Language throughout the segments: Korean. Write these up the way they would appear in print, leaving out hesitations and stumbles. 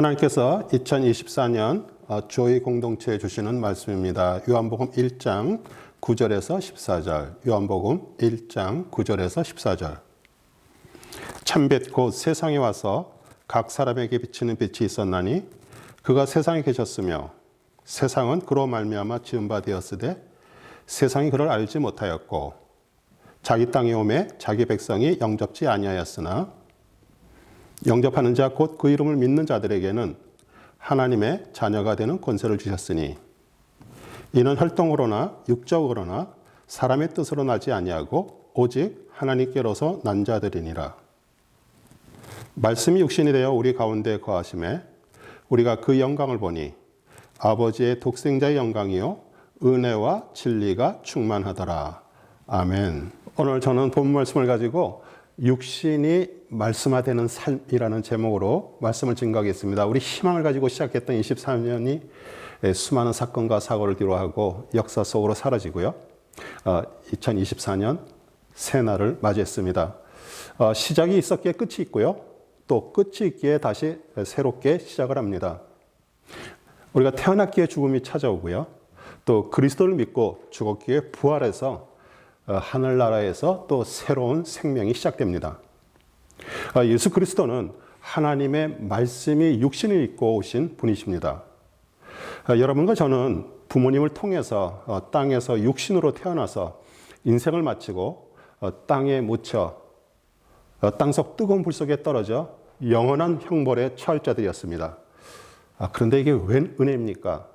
하나님께서 2024년 조의 공동체에 주시는 말씀입니다. 요한복음 1장 9절에서 14절. 요한복음 1장 9절에서 14절. 참빛 곧 세상에 와서 각 사람에게 비치는 빛이 있었나니 그가 세상에 계셨으며 세상은 그로 말미암아 지은 바 되었으되 세상이 그를 알지 못하였고 자기 땅에 오매 자기 백성이 영접지 아니하였으나 영접하는 자 곧 그 이름을 믿는 자들에게는 하나님의 자녀가 되는 권세를 주셨으니 이는 혈통으로나 육적으로나 사람의 뜻으로 나지 아니하고 오직 하나님께로서 난 자들이니라. 말씀이 육신이 되어 우리 가운데 거하심에 우리가 그 영광을 보니 아버지의 독생자의 영광이요 은혜와 진리가 충만하더라. 아멘. 오늘 저는 본 말씀을 가지고 육신이 말씀화되는 삶이라는 제목으로 말씀을 증거하겠습니다. 우리 희망을 가지고 시작했던 23년이 수많은 사건과 사고를 뒤로하고 역사 속으로 사라지고요. 2024년 새날을 맞이했습니다. 시작이 있었기에 끝이 있고요. 또 끝이 있기에 다시 새롭게 시작을 합니다. 우리가 태어났기에 죽음이 찾아오고요. 또 그리스도를 믿고 죽었기에 부활해서 하늘나라에서 또 새로운 생명이 시작됩니다. 예수 그리스도는 하나님의 말씀이 육신을 입고 오신 분이십니다. 여러분과 저는 부모님을 통해서 땅에서 육신으로 태어나서 인생을 마치고 땅에 묻혀 땅속 뜨거운 불 속에 떨어져 영원한 형벌에 처할 자들이었습니다. 그런데 이게 웬 은혜입니까?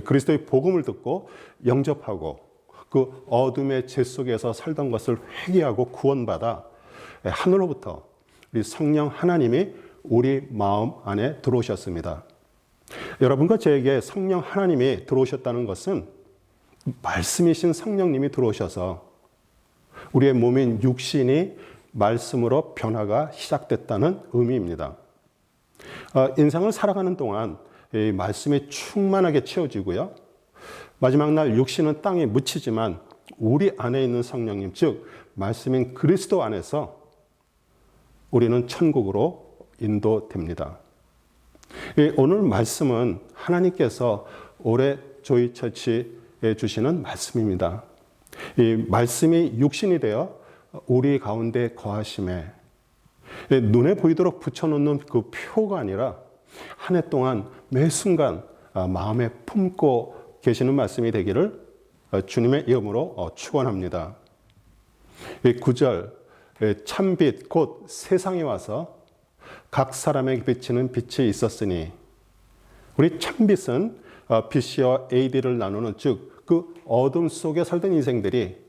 그리스도의 복음을 듣고 영접하고 그 어둠의 죄 속에서 살던 것을 회개하고 구원받아 하늘로부터 우리 성령 하나님이 우리 마음 안에 들어오셨습니다. 여러분과 저에게 성령 하나님이 들어오셨다는 것은 말씀이신 성령님이 들어오셔서 우리의 몸인 육신이 말씀으로 변화가 시작됐다는 의미입니다. 인생을 살아가는 동안 이 말씀이 충만하게 채워지고요. 마지막 날 육신은 땅에 묻히지만 우리 안에 있는 성령님, 즉 말씀인 그리스도 안에서 우리는 천국으로 인도됩니다. 오늘 말씀은 하나님께서 올해 조이처치에 주시는 말씀입니다. 이 말씀이 육신이 되어 우리 가운데 거하심에 눈에 보이도록 붙여놓는 그 표가 아니라 한 해 동안 매 순간 마음에 품고 계시는 말씀이 되기를 주님의 이름으로 축원합니다. 9절 참빛 곧 세상에 와서 각 사람에게 비치는 빛이 있었으니 우리 참빛은 BC와 AD를 나누는 즉 그 어둠 속에 살던 인생들이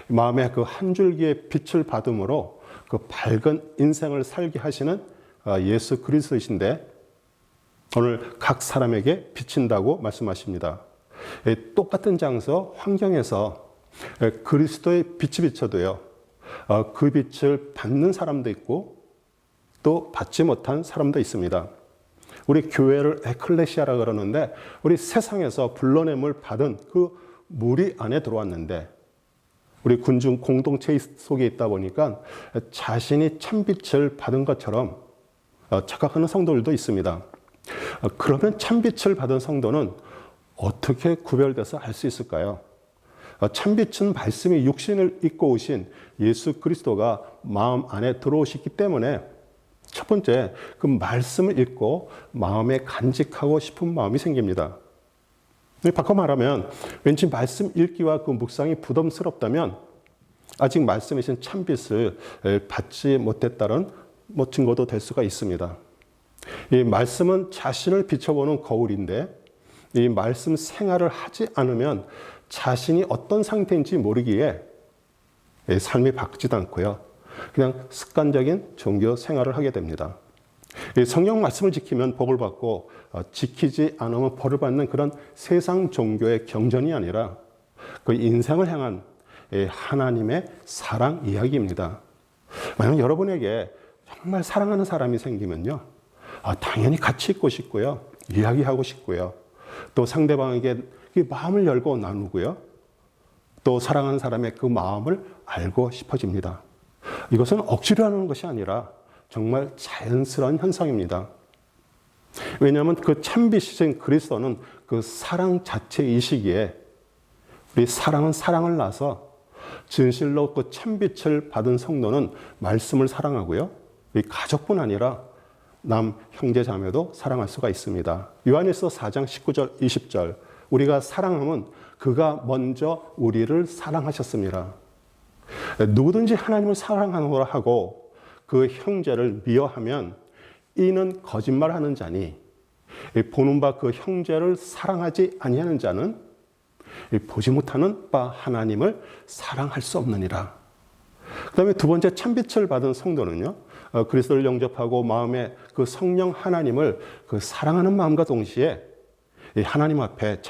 마음의 그 한 줄기의 빛을 받음으로 그 밝은 인생을 살게 하시는 예수 그리스도이신데 오늘 각 사람에게 비친다고 말씀하십니다. 똑같은 장소, 환경에서 그리스도의 빛이 비쳐도요. 그 빛을 받는 사람도 있고 또 받지 못한 사람도 있습니다. 우리 교회를 에클레시아라 그러는데 우리 세상에서 불러냄을 받은 그 무리 안에 들어왔는데 우리 군중 공동체 속에 있다 보니까 자신이 참빛을 받은 것처럼 착각하는 성도들도 있습니다. 그러면 참빛을 받은 성도는 어떻게 구별돼서 알 수 있을까요? 참빛은 말씀이 육신을 입고 오신 예수 그리스도가 마음 안에 들어오시기 때문에 첫 번째 그 말씀을 읽고 마음에 간직하고 싶은 마음이 생깁니다. 바꿔 말하면 왠지 말씀 읽기와 그 묵상이 부담스럽다면 아직 말씀이신 참빛을 받지 못했다는 증거도 될 수가 있습니다. 이 말씀은 자신을 비춰보는 거울인데 이 말씀 생활을 하지 않으면 자신이 어떤 상태인지 모르기에 삶이 바뀌지도 않고요. 그냥 습관적인 종교 생활을 하게 됩니다. 성경 말씀을 지키면 복을 받고 지키지 않으면 벌을 받는 그런 세상 종교의 경전이 아니라 그 인생을 향한 하나님의 사랑 이야기입니다. 만약 여러분에게 정말 사랑하는 사람이 생기면요. 당연히 같이 있고 싶고요. 이야기하고 싶고요. 또 상대방에게 마음을 열고 나누고요. 또 사랑하는 사람의 그 마음을 알고 싶어집니다. 이것은 억지로 하는 것이 아니라 정말 자연스러운 현상입니다. 왜냐하면 그 참빛이신 그리스도는 그 사랑 자체이시기에 우리 사랑은 사랑을 낳아서 진실로 그 참빛을 받은 성도는 말씀을 사랑하고요. 우리 가족뿐 아니라 남 형제 자매도 사랑할 수가 있습니다. 요한일서 4장 19절 20절 우리가 사랑하면 그가 먼저 우리를 사랑하셨습니다. 누구든지 하나님을 사랑하노라 하고 그 형제를 미워하면 이는 거짓말하는 자니 보는 바 그 형제를 사랑하지 아니하는 자는 보지 못하는 바 하나님을 사랑할 수 없느니라. 그 다음에 두 번째 참빛을 받은 성도는요. 그리스도를 영접하고 마음에 그 성령 하나님을 그 사랑하는 마음과 동시에 하나님 앞에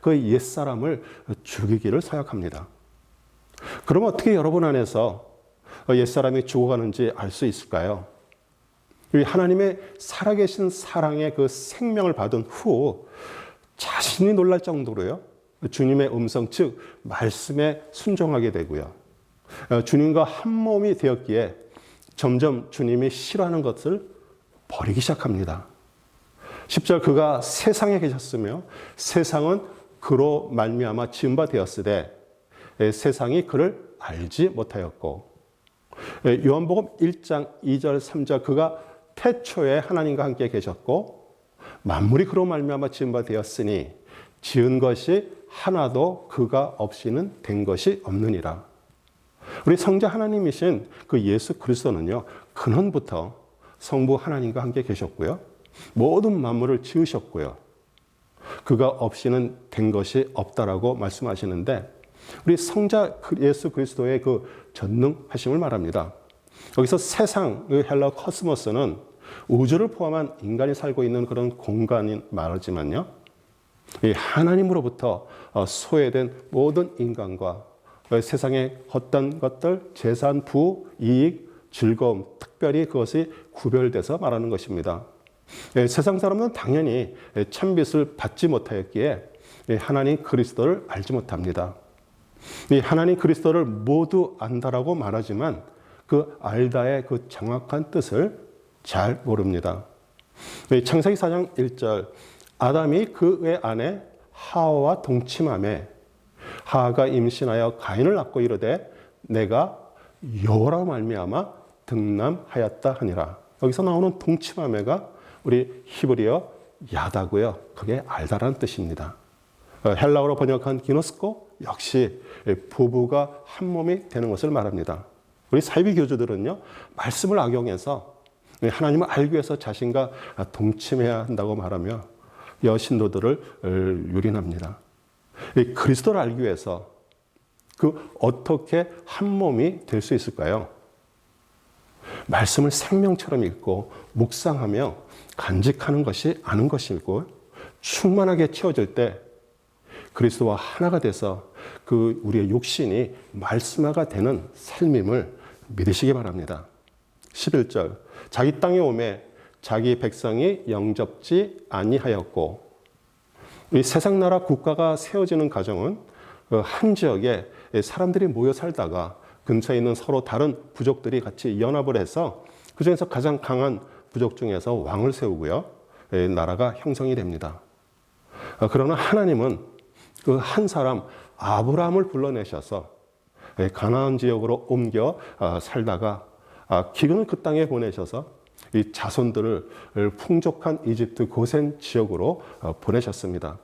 그 옛사람을 죽이기를 서약합니다. 그럼 어떻게 여러분 안에서 옛사람이 죽어가는지 알 수 있을까요? 하나님의 살아계신 사랑의 그 생명을 받은 후 자신이 놀랄 정도로요. 주님의 음성, 즉 말씀에 순종하게 되고요. 주님과 한 몸이 되었기에 점점 주님이 싫어하는 것을 버리기 시작합니다. 10절 그가 세상에 계셨으며 세상은 그로 말미암아 지은 바 되었으되 세상이 그를 알지 못하였고 요한복음 1장 2절 3절 그가 태초에 하나님과 함께 계셨고 만물이 그로 말미암아 지은 바 되었으니 지은 것이 하나도 그가 없이는 된 것이 없느니라. 우리 성자 하나님이신 그 예수 그리스도는요. 근원부터 성부 하나님과 함께 계셨고요. 모든 만물을 지으셨고요. 그가 없이는 된 것이 없다라고 말씀하시는데 우리 성자 예수 그리스도의 그 전능하심을 말합니다. 여기서 세상, 헬라 코스모스는 우주를 포함한 인간이 살고 있는 그런 공간인 말이지만요. 이 하나님으로부터 소외된 모든 인간과 세상의 헛된 것들, 재산, 부, 이익, 즐거움, 특별히 그것이 구별돼서 말하는 것입니다. 세상 사람은 당연히 참빛을 받지 못하였기에 하나님 그리스도를 알지 못합니다. 이 하나님 그리스도를 모두 안다라고 말하지만 그 알다의 그 정확한 뜻을 잘 모릅니다. 창세기 4장 1절 아담이 그의 아내 하와와 동침하매 하와가 임신하여 가인을 낳고 이르되 내가 여호와로 말미암아 등남하였다 하니라. 여기서 나오는 동침하매가 우리 히브리어 야다고요. 그게 알다라는 뜻입니다. 헬라어로 번역한 기노스코 역시 부부가 한 몸이 되는 것을 말합니다. 우리 사이비 교주들은요. 말씀을 악용해서 하나님을 알기 위해서 자신과 동침해야 한다고 말하며 여신도들을 유린합니다. 그리스도를 알기 위해서 어떻게 한 몸이 될 수 있을까요? 말씀을 생명처럼 읽고 묵상하며 간직하는 것이 아는 것이고 충만하게 채워질 때 그리스도와 하나가 돼서 우리의 육신이 말씀화가 되는 삶임을 믿으시기 바랍니다. 11절 자기 땅에 오매 자기 백성이 영접지 아니하였고 이 세상 나라 국가가 세워지는 과정은 한 지역에 사람들이 모여 살다가 근처에 있는 서로 다른 부족들이 같이 연합을 해서 그중에서 가장 강한 부족 중에서 왕을 세우고요. 나라가 형성이 됩니다. 그러나 하나님은 그 한 사람 아브라함을 불러내셔서 가나안 지역으로 옮겨 살다가 기근을 그 땅에 보내셔서 이 자손들을 풍족한 이집트 고센 지역으로 보내셨습니다.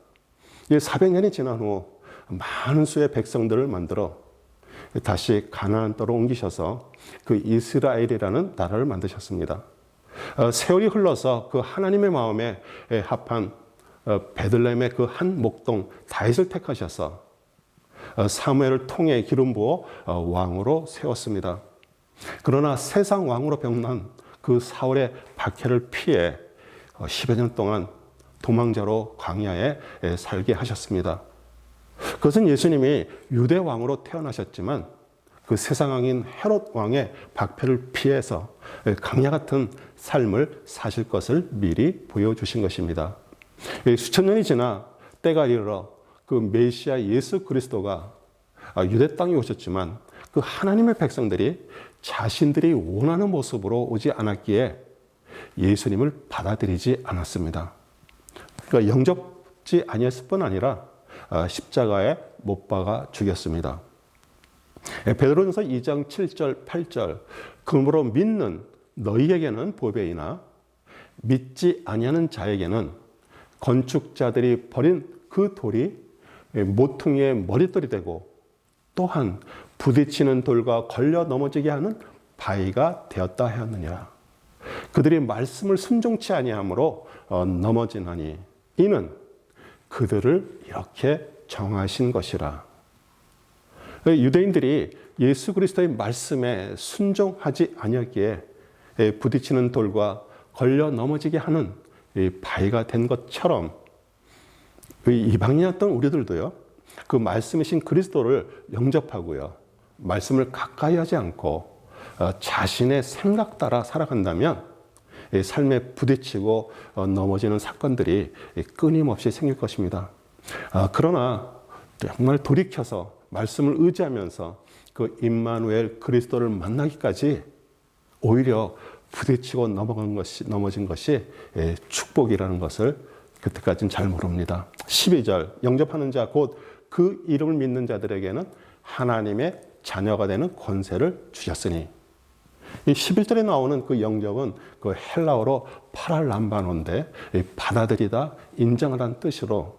400년이 지난 후 많은 수의 백성들을 만들어 다시 가나안 땅으로 옮기셔서 그 이스라엘이라는 나라를 만드셨습니다. 세월이 흘러서 그 하나님의 마음에 합한 베들레헴의 그 한 목동 다윗을 택하셔서 사무엘을 통해 기름 부어 왕으로 세웠습니다. 그러나 세상 왕으로 병난 그 사울의 박해를 피해 10여 년 동안 도망자로 광야에 살게 하셨습니다. 그것은 예수님이 유대 왕으로 태어나셨지만 그 세상 왕인 헤롯 왕의 박해를 피해서 강야 같은 삶을 사실 것을 미리 보여주신 것입니다. 수천 년이 지나 때가 이르러 그 메시아 예수 그리스도가 유대 땅에 오셨지만 그 하나님의 백성들이 자신들이 원하는 모습으로 오지 않았기에 예수님을 받아들이지 않았습니다. 그러니까 영접지 아니었을 뿐 아니라 십자가에 못 박아 죽였습니다. 베드로전서 2장 7절 8절 그러므로 믿는 너희에게는 보배이나 믿지 아니하는 자에게는 건축자들이 버린 그 돌이 모퉁이의 머릿돌이 되고 또한 부딪히는 돌과 걸려 넘어지게 하는 바위가 되었다 하였느니라. 그들이 말씀을 순종치 아니하므로 넘어지나니 이는 그들을 이렇게 정하신 것이라. 유대인들이 예수 그리스도의 말씀에 순종하지 아니었기에 부딪히는 돌과 걸려 넘어지게 하는 바위가 된 것처럼 이방인이었던 우리들도요, 그 말씀이신 그리스도를 영접하고요, 말씀을 가까이 하지 않고 자신의 생각 따라 살아간다면 삶에 부딪히고 넘어지는 사건들이 끊임없이 생길 것입니다. 그러나 정말 돌이켜서 말씀을 의지하면서 그 임마누엘 그리스도를 만나기까지 오히려 부딪히고 넘어진 것이 축복이라는 것을 그때까지는 잘 모릅니다. 12절 영접하는 자 곧 그 이름을 믿는 자들에게는 하나님의 자녀가 되는 권세를 주셨으니, 이 11절에 나오는 그 영접은 그 헬라어로 파랄람바노인데 받아들이다, 인정하라는 뜻으로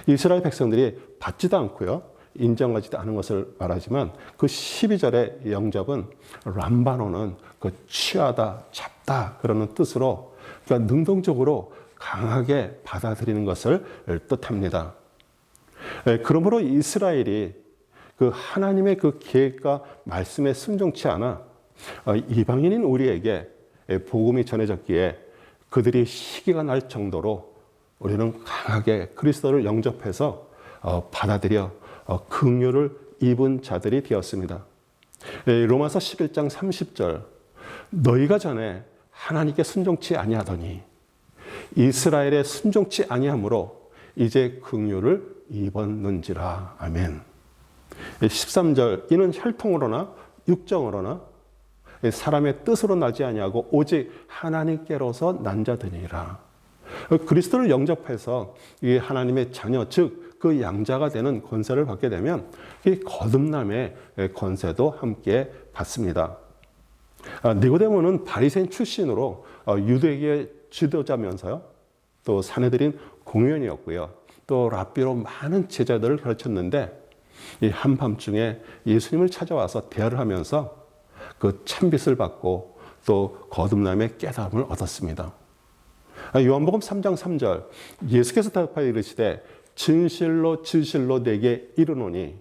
이스라엘 백성들이 받지도 않고요, 인정하지도 않은 것을 말하지만 그 12절의 영접은 람바노는 그 취하다, 잡다 그러는 뜻으로, 그러니까 능동적으로 강하게 받아들이는 것을 뜻합니다. 그러므로 이스라엘이 그 하나님의 그 계획과 말씀에 순종치 않아 이방인인 우리에게 복음이 전해졌기에 그들이 시기가 날 정도로 우리는 강하게 그리스도를 영접해서 받아들여 긍휼을 입은 자들이 되었습니다. 로마서 11장 30절 너희가 전에 하나님께 순종치 아니하더니 이스라엘에 순종치 아니하므로 이제 긍휼을 입었는지라. 아멘. 13절 이는 혈통으로나 육정으로나 사람의 뜻으로 나지 아니하고 오직 하나님께로서 난 자들이라. 그리스도를 영접해서 이 하나님의 자녀 즉 그 양자가 되는 권세를 받게 되면 이 거듭남의 권세도 함께 받습니다. 니고데모는 바리새인 출신으로 유대계의 지도자면서요, 또 사내들인 공회원이었고요, 또 랍비로 많은 제자들을 가르쳤는데 이 한밤중에 예수님을 찾아와서 대화를 하면서 그 참빛을 받고 또 거듭남의 깨달음을 얻었습니다. 요한복음 3장 3절 예수께서 대답하여 이르시되 진실로 진실로 내게 이르노니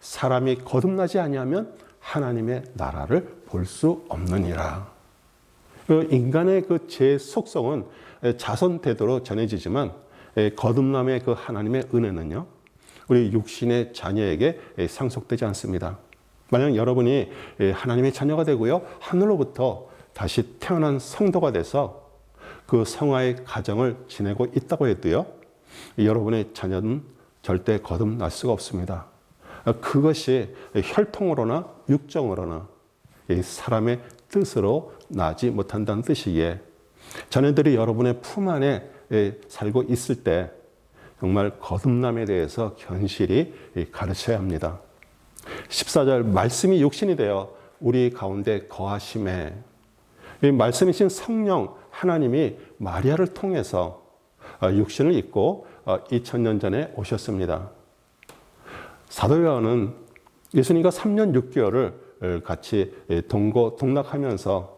사람이 거듭나지 아니하면 하나님의 나라를 볼 수 없느니라. 인간의 그 제 속성은 자손 대대로 전해지지만 거듭남의 그 하나님의 은혜는요, 우리 육신의 자녀에게 상속되지 않습니다. 만약 여러분이 하나님의 자녀가 되고요, 하늘로부터 다시 태어난 성도가 돼서 그 성화의 가정을 지내고 있다고 해도요, 여러분의 자녀는 절대 거듭날 수가 없습니다. 그것이 혈통으로나 육정으로나 사람의 뜻으로 나지 못한다는 뜻이기에 자녀들이 여러분의 품 안에 살고 있을 때 정말 거듭남에 대해서 견실히 가르쳐야 합니다. 14절 말씀이 육신이 되어 우리 가운데 거하심에, 이 말씀이신 성령 하나님이 마리아를 통해서 육신을 입고 2000년 전에 오셨습니다. 사도 요한은 예수님과 3년 6개월을 같이 동고동락하면서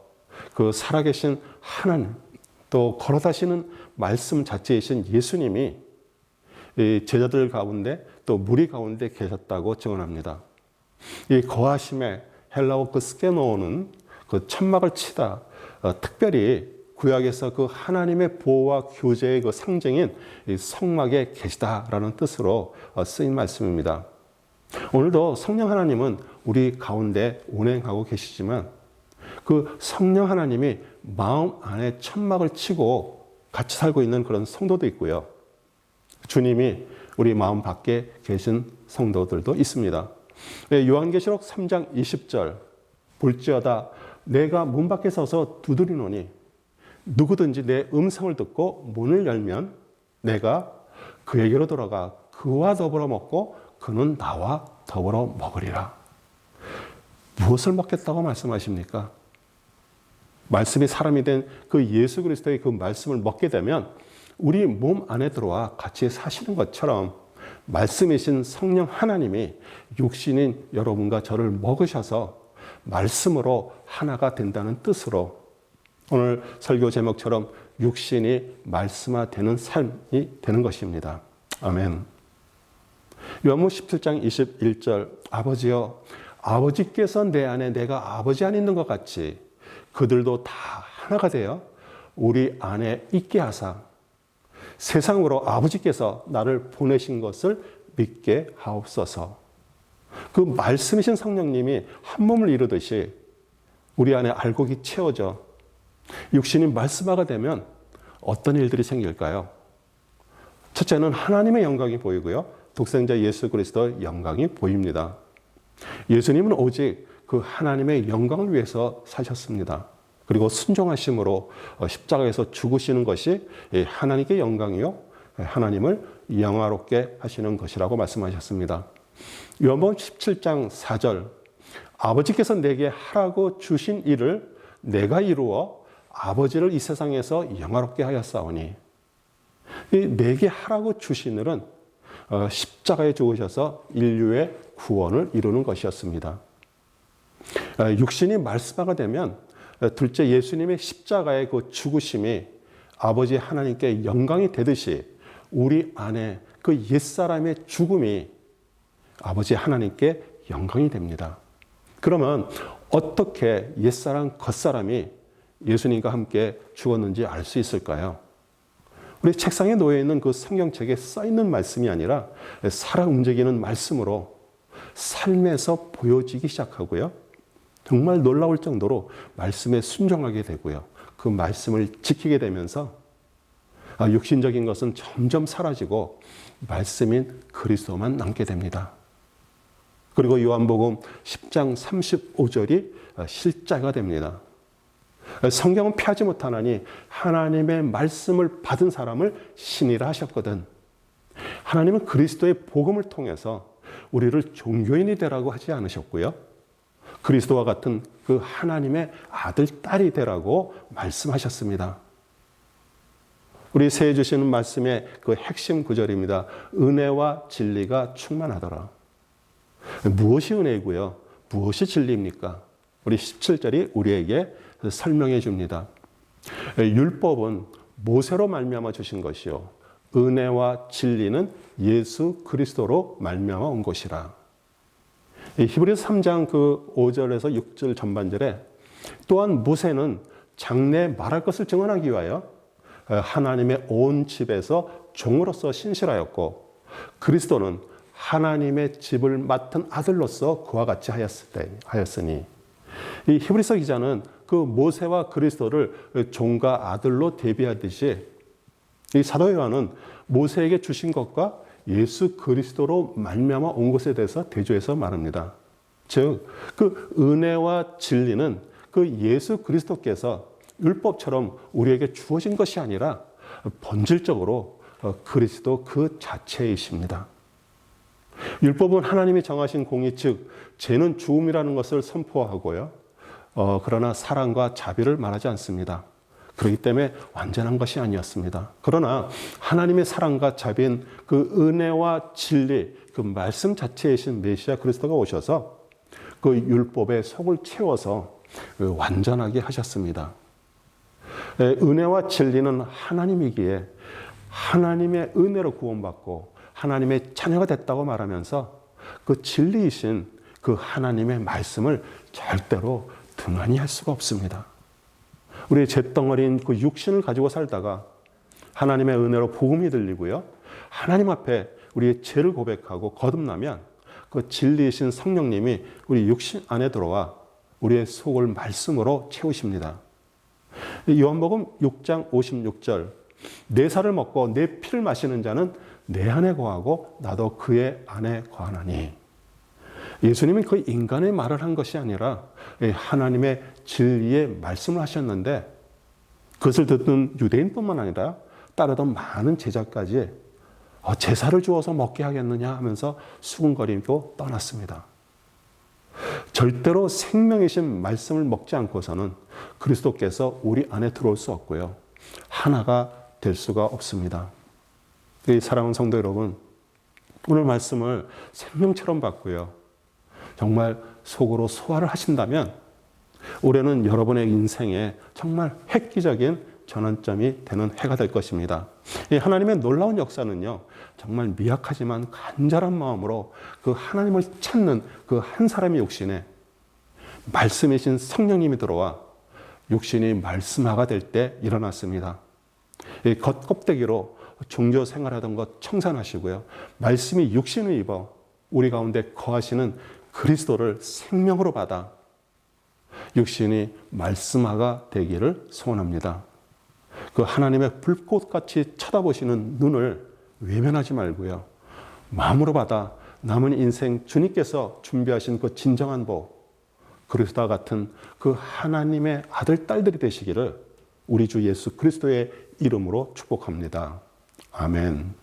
그 살아계신 하나님, 또 걸어다시는 말씀 자체이신 예수님이 제자들 가운데 또 무리 가운데 계셨다고 증언합니다. 이 거하심에 헬라어 그 스케노는 그 천막을 치다, 특별히 구약에서 그 하나님의 보호와 교제의 그 상징인 이 성막에 계시다라는 뜻으로 쓰인 말씀입니다. 오늘도 성령 하나님은 우리 가운데 운행하고 계시지만 그 성령 하나님이 마음 안에 천막을 치고 같이 살고 있는 그런 성도도 있고요, 주님이 우리 마음 밖에 계신 성도들도 있습니다. 요한계시록 3장 20절 볼지어다 내가 문 밖에 서서 두드리노니 누구든지 내 음성을 듣고 문을 열면 내가 그에게로 돌아가 그와 더불어 먹고 그는 나와 더불어 먹으리라. 무엇을 먹겠다고 말씀하십니까? 말씀이 사람이 된 그 예수 그리스도의 그 말씀을 먹게 되면 우리 몸 안에 들어와 같이 사시는 것처럼 말씀이신 성령 하나님이 육신인 여러분과 저를 먹으셔서 말씀으로 하나가 된다는 뜻으로 오늘 설교 제목처럼 육신이 말씀화되는 삶이 되는 것입니다. 아멘. 요한복음 17장 21절 아버지여 아버지께서 내 안에 내가 아버지 안에 있는 것 같이 그들도 다 하나가 되어 우리 안에 있게 하사 세상으로 아버지께서 나를 보내신 것을 믿게 하옵소서. 그 말씀이신 성령님이 한 몸을 이루듯이 우리 안에 알곡이 채워져 육신이 말씀화가 되면 어떤 일들이 생길까요? 첫째는 하나님의 영광이 보이고요. 독생자 예수 그리스도의 영광이 보입니다. 예수님은 오직 그 하나님의 영광을 위해서 사셨습니다. 그리고 순종하심으로 십자가에서 죽으시는 것이 하나님께 영광이요. 하나님을 영화롭게 하시는 것이라고 말씀하셨습니다. 요한복음 17장 4절 아버지께서 내게 하라고 주신 일을 내가 이루어 아버지를 이 세상에서 영화롭게 하였사오니 내게 하라고 주신 일은 십자가에 죽으셔서 인류의 구원을 이루는 것이었습니다. 육신이 말씀화가 되면 둘째 예수님의 십자가의 그 죽으심이 아버지 하나님께 영광이 되듯이 우리 안에 그 옛사람의 죽음이 아버지 하나님께 영광이 됩니다. 그러면 어떻게 옛사람, 겉사람이 예수님과 함께 죽었는지 알 수 있을까요? 우리 책상에 놓여있는 그 성경책에 써있는 말씀이 아니라 살아 움직이는 말씀으로 삶에서 보여지기 시작하고요. 정말 놀라울 정도로 말씀에 순종하게 되고요. 그 말씀을 지키게 되면서 육신적인 것은 점점 사라지고 말씀인 그리스도만 남게 됩니다. 그리고 요한복음 10장 35절이 실제가 됩니다. 성경은 피하지 못하나니 하나님의 말씀을 받은 사람을 신이라 하셨거든. 하나님은 그리스도의 복음을 통해서 우리를 종교인이 되라고 하지 않으셨고요. 그리스도와 같은 그 하나님의 아들, 딸이 되라고 말씀하셨습니다. 우리 새해 주시는 말씀의 그 핵심 구절입니다. 은혜와 진리가 충만하더라. 무엇이 은혜이고요? 무엇이 진리입니까? 우리 17절이 우리에게 설명해 줍니다. 율법은 모세로 말미암아 주신 것이요 은혜와 진리는 예수 그리스도로 말미암아 온 것이라. 히브리서 3장 그 5절에서 6절 전반절에 또한 모세는 장래에 말할 것을 증언하기 위하여 하나님의 온 집에서 종으로서 신실하였고 그리스도는 하나님의 집을 맡은 아들로서 그와 같이 하였으니 이 히브리서 기자는 그 모세와 그리스도를 종과 아들로 대비하듯이 이 사도 요한은 모세에게 주신 것과 예수 그리스도로 말미암아 온 것에 대해서 대조해서 말합니다. 즉, 그 은혜와 진리는 그 예수 그리스도께서 율법처럼 우리에게 주어진 것이 아니라 본질적으로 그리스도 그 자체이십니다. 율법은 하나님이 정하신 공의, 즉 죄는 죽음이라는 것을 선포하고요. 그러나 사랑과 자비를 말하지 않습니다. 그렇기 때문에 완전한 것이 아니었습니다. 그러나 하나님의 사랑과 자비인 그 은혜와 진리, 그 말씀 자체이신 메시아 그리스도가 오셔서 그 율법의 속을 채워서 완전하게 하셨습니다. 은혜와 진리는 하나님이기에 하나님의 은혜로 구원받고 하나님의 자녀가 됐다고 말하면서 그 진리이신 그 하나님의 말씀을 절대로 등한히 할 수가 없습니다. 우리의 잿덩어리인 그 육신을 가지고 살다가 하나님의 은혜로 복음이 들리고요. 하나님 앞에 우리의 죄를 고백하고 거듭나면 그 진리이신 성령님이 우리 육신 안에 들어와 우리의 속을 말씀으로 채우십니다. 요한복음 6장 56절 내 살을 먹고 내 피를 마시는 자는 내 안에 거하고 나도 그의 안에 거하나니. 예수님은 그 인간의 말을 한 것이 아니라 하나님의 진리의 말씀을 하셨는데 그것을 듣는 유대인뿐만 아니라 따르던 많은 제자까지 제사를 주어서 먹게 하겠느냐 하면서 수군거리고 떠났습니다. 절대로 생명이신 말씀을 먹지 않고서는 그리스도께서 우리 안에 들어올 수 없고요. 하나가 될 수가 없습니다. 사랑하는 성도 여러분, 오늘 말씀을 생명처럼 받고요. 정말 속으로 소화를 하신다면 올해는 여러분의 인생에 정말 획기적인 전환점이 되는 해가 될 것입니다. 하나님의 놀라운 역사는요, 정말 미약하지만 간절한 마음으로 그 하나님을 찾는 그 한 사람의 육신에 말씀이신 성령님이 들어와 육신이 말씀화가 될 때 일어났습니다. 겉껍데기로 종교 생활하던 것 청산하시고요. 말씀이 육신을 입어 우리 가운데 거하시는 그리스도를 생명으로 받아 육신이 말씀화가 되기를 소원합니다. 그 하나님의 불꽃같이 쳐다보시는 눈을 외면하지 말고요. 마음으로 받아 남은 인생 주님께서 준비하신 그 진정한 복, 그리스도와 같은 그 하나님의 아들, 딸들이 되시기를 우리 주 예수 그리스도의 이름으로 축복합니다. 아멘.